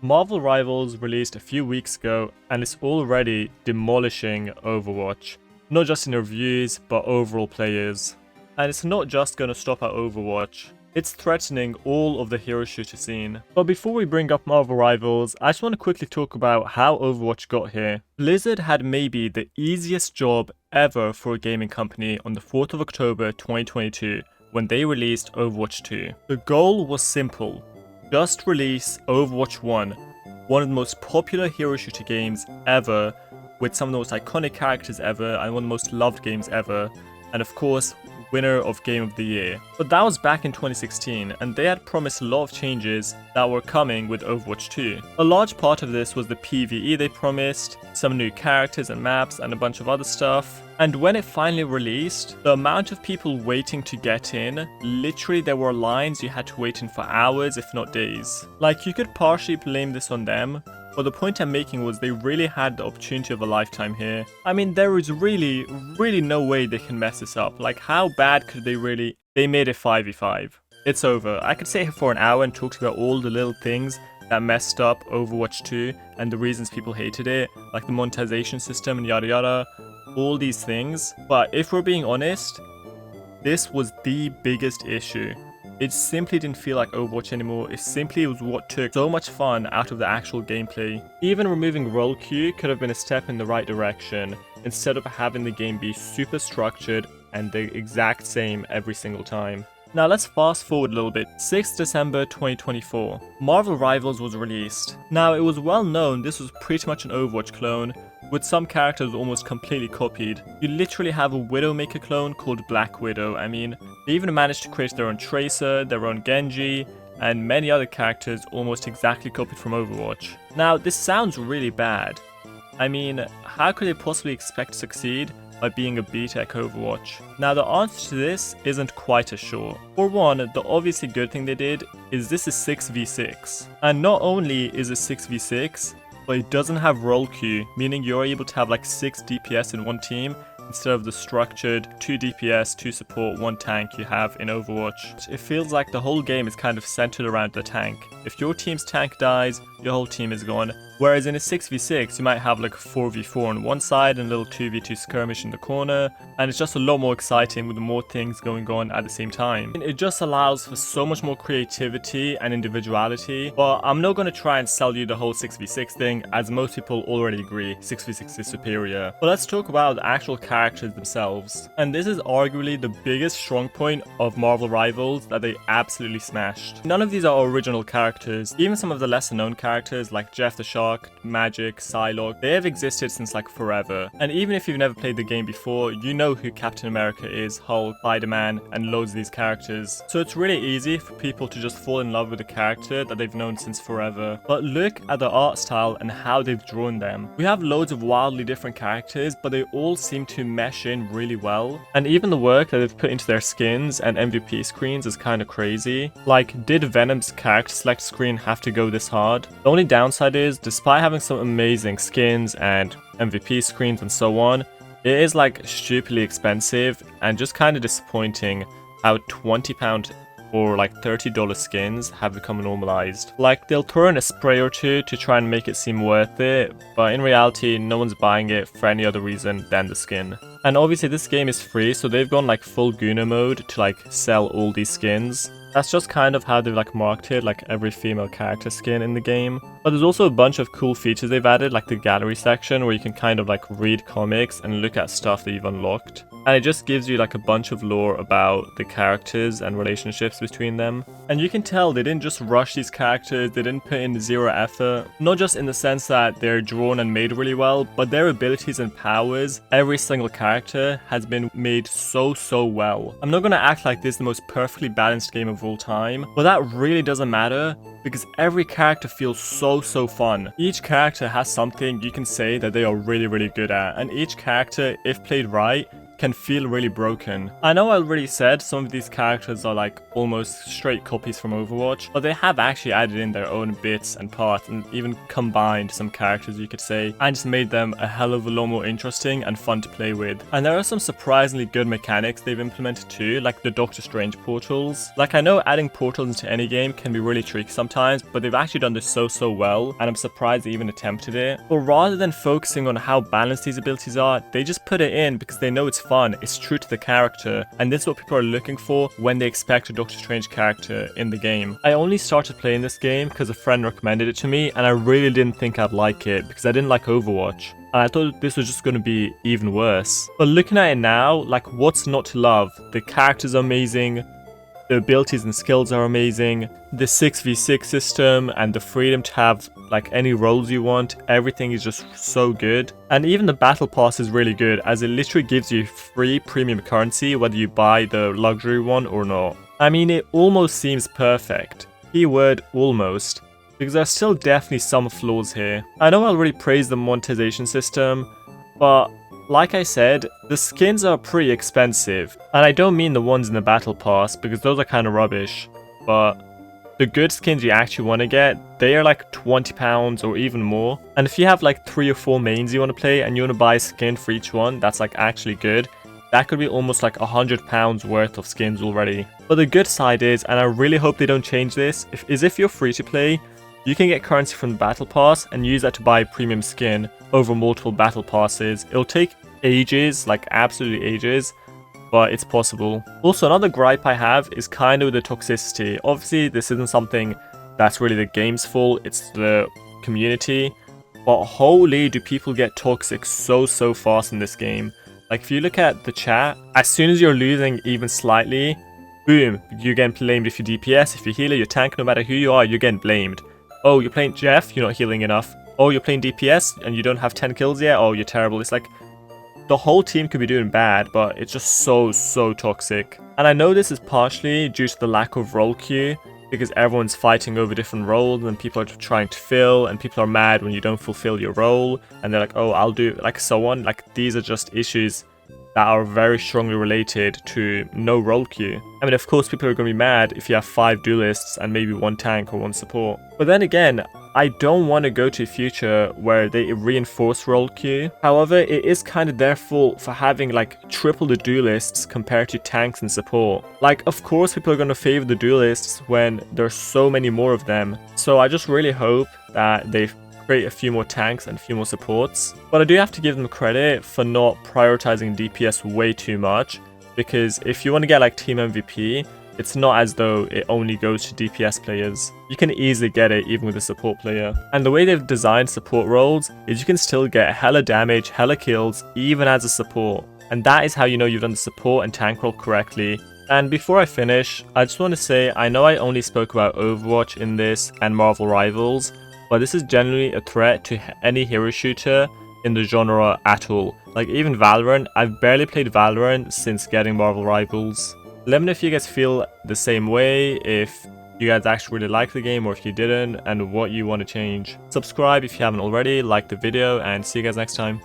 Marvel Rivals released a few weeks ago and it's already demolishing Overwatch. Not just in reviews, but overall players. And it's not just going to stop at Overwatch. It's threatening all of the hero shooter scene. But before we bring up Marvel Rivals, I just want to quickly talk about how Overwatch got here. Blizzard had maybe the easiest job ever for a gaming company on the 4th of October 2022 when they released Overwatch 2. The goal was simple. Just release Overwatch 1, one of the most popular hero shooter games ever, with some of the most iconic characters ever and one of the most loved games ever, and of course, winner of Game of the Year. But that was back in 2016, and they had promised a lot of changes that were coming with Overwatch 2. A large part of this was the PvE they promised, some new characters and maps, and a bunch of other stuff. And when it finally released, the amount of people waiting to get in, literally there were lines you had to wait in for hours, if not days. Like, you could partially blame this on them, but the point I'm making was they really had the opportunity of a lifetime here. I mean, there is really no way they can mess this up. Like, how bad could they really? They made it 5v5. It's over. I could sit here for an hour and talk about all the little things that messed up Overwatch 2 and the reasons people hated it, like the monetization system and yada yada, all these things. But if we're being honest, this was the biggest issue. It simply didn't feel like Overwatch anymore. It was what took so much fun out of the actual gameplay. Even removing role queue could have been a step in the right direction, instead of having the game be super structured and the exact same every single time. Now let's fast forward a little bit. 6th December 2024, Marvel Rivals was released. Now it was well known this was pretty much an Overwatch clone, with some characters almost completely copied. You literally have a Widowmaker clone called Black Widow. I mean, they even managed to create their own Tracer, their own Genji, and many other characters almost exactly copied from Overwatch. Now, this sounds really bad. I mean, how could they possibly expect to succeed by being a beta at Overwatch? Now, the answer to this isn't quite as sure. For one, the obviously good thing they did is this is 6v6. And not only is it 6v6, but it doesn't have role queue, meaning you're able to have like 6 DPS in one team instead of the structured 2 DPS, 2 support, 1 tank you have in Overwatch. It feels like the whole game is kind of centered around the tank. If your team's tank dies, your whole team is gone. Whereas in a 6v6, you might have like a 4v4 on one side and a little 2v2 skirmish in the corner, and it's just a lot more exciting with more things going on at the same time. It just allows for so much more creativity and individuality, but I'm not going to try and sell you the whole 6v6 thing, as most people already agree 6v6 is superior. But let's talk about the actual characters themselves. And this is arguably the biggest strong point of Marvel Rivals that they absolutely smashed. None of these are original characters. Even some of the lesser known characters like Jeff the Shark, Magic, Psylocke, they have existed since like forever. And even if you've never played the game before, you know who Captain America is, Hulk, Spider-Man, and loads of these characters. So it's really easy for people to just fall in love with a character that they've known since forever. But look at the art style and how they've drawn them. We have loads of wildly different characters, but they all seem to mesh in really well. And even the work that they've put into their skins and MVP screens is kind of crazy. Like, did Venom's character select screen have to go this hard? The only downside is, despite having some amazing skins and MVP screens and so on, it is like stupidly expensive and just kind of disappointing how £20 or like $30 skins have become normalized. Like, they'll throw in a spray or two to try and make it seem worth it, but in reality no one's buying it for any other reason than the skin. And obviously this game is free, so they've gone like full Gooner mode to like sell all these skins. That's just kind of how they've like marketed like every female character skin in the game. But there's also a bunch of cool features they've added, like the gallery section where you can kind of like read comics and look at stuff that you've unlocked. And it just gives you like a bunch of lore about the characters and relationships between them. And you can tell they didn't just rush these characters, they didn't put in zero effort. Not just in the sense that they're drawn and made really well, but their abilities and powers, every single character has been made so well. I'm not gonna act like this is the most perfectly balanced game of all time, but that really doesn't matter because every character feels so fun. Each character has something you can say that they are really good at, and each character, if played right, can feel really broken. I know I already said some of these characters are like almost straight copies from Overwatch, but they have actually added in their own bits and parts and even combined some characters, you could say, and just made them a hell of a lot more interesting and fun to play with. And there are some surprisingly good mechanics they've implemented too, like the Doctor Strange portals. Like, I know adding portals into any game can be really tricky sometimes, but they've actually done this so well, and I'm surprised they even attempted it. But rather than focusing on how balanced these abilities are, they just put it in because they know it's fun, it's true to the character, and this is what people are looking for when they expect a Doctor Strange character in the game. I only started playing this game because a friend recommended it to me, and I really didn't think I'd like it because I didn't like Overwatch. And I thought this was just going to be even worse. But looking at it now, like, what's not to love? The characters are amazing, the abilities and skills are amazing, the 6v6 system and the freedom to have like any roles you want, everything is just so good. And even the battle pass is really good, as it literally gives you free premium currency whether you buy the luxury one or not. I mean, it almost seems perfect. Keyword almost, because there are still definitely some flaws here. I know I already praised the monetization system, but like I said, the skins are pretty expensive, and I don't mean the ones in the battle pass because those are kind of rubbish, but the good skins you actually want to get, they are like £20 or even more. And if you have like 3 or 4 mains you want to play and you want to buy a skin for each one that's like actually good, that could be almost like £100 worth of skins already. But the good side is, and I really hope they don't change this, if you're free to play, you can get currency from the battle pass and use that to buy a premium skin over multiple battle passes. It'll take ages, like absolutely ages, but it's possible. Also, another gripe I have is kind of with the toxicity. Obviously, this isn't something that's really the game's fault, it's the community. But holy, do people get toxic so fast in this game. Like, if you look at the chat, as soon as you're losing even slightly, boom, you're getting blamed. If you're DPS, if you're healer, you're tank, no matter who you are, you're getting blamed. Oh, you're playing Jeff, you're not healing enough. Oh, you're playing DPS and you don't have 10 kills yet? Oh, you're terrible. It's like the whole team could be doing bad, but it's just so toxic. And I know this is partially due to the lack of role queue, because everyone's fighting over different roles and people are trying to fill, and people are mad when you don't fulfill your role and they're like, oh, I'll do it, like so on. Like, these are just issues that are very strongly related to no role queue. I mean, of course people are going to be mad if you have 5 duelists and maybe 1 tank or 1 support. But then again, I don't want to go to a future where they reinforce role queue. However, it is kind of their fault for having like triple the duelists compared to tanks and support. Like, of course people are going to favor the duelists when there's so many more of them. So I just really hope that they create a few more tanks and a few more supports. But I do have to give them credit for not prioritizing DPS way too much, because if you want to get like team MVP, it's not as though it only goes to DPS players. You can easily get it even with a support player. And the way they've designed support roles is you can still get hella damage, hella kills, even as a support. And that is how you know you've done the support and tank role correctly. And before I finish, I just want to say, I know I only spoke about Overwatch in this and Marvel Rivals, but this is generally a threat to any hero shooter in the genre at all. Like, even Valorant, I've barely played Valorant since getting Marvel Rivals. Let me know if you guys feel the same way, if you guys actually really like the game or if you didn't, and what you want to change. Subscribe if you haven't already, like the video, and see you guys next time.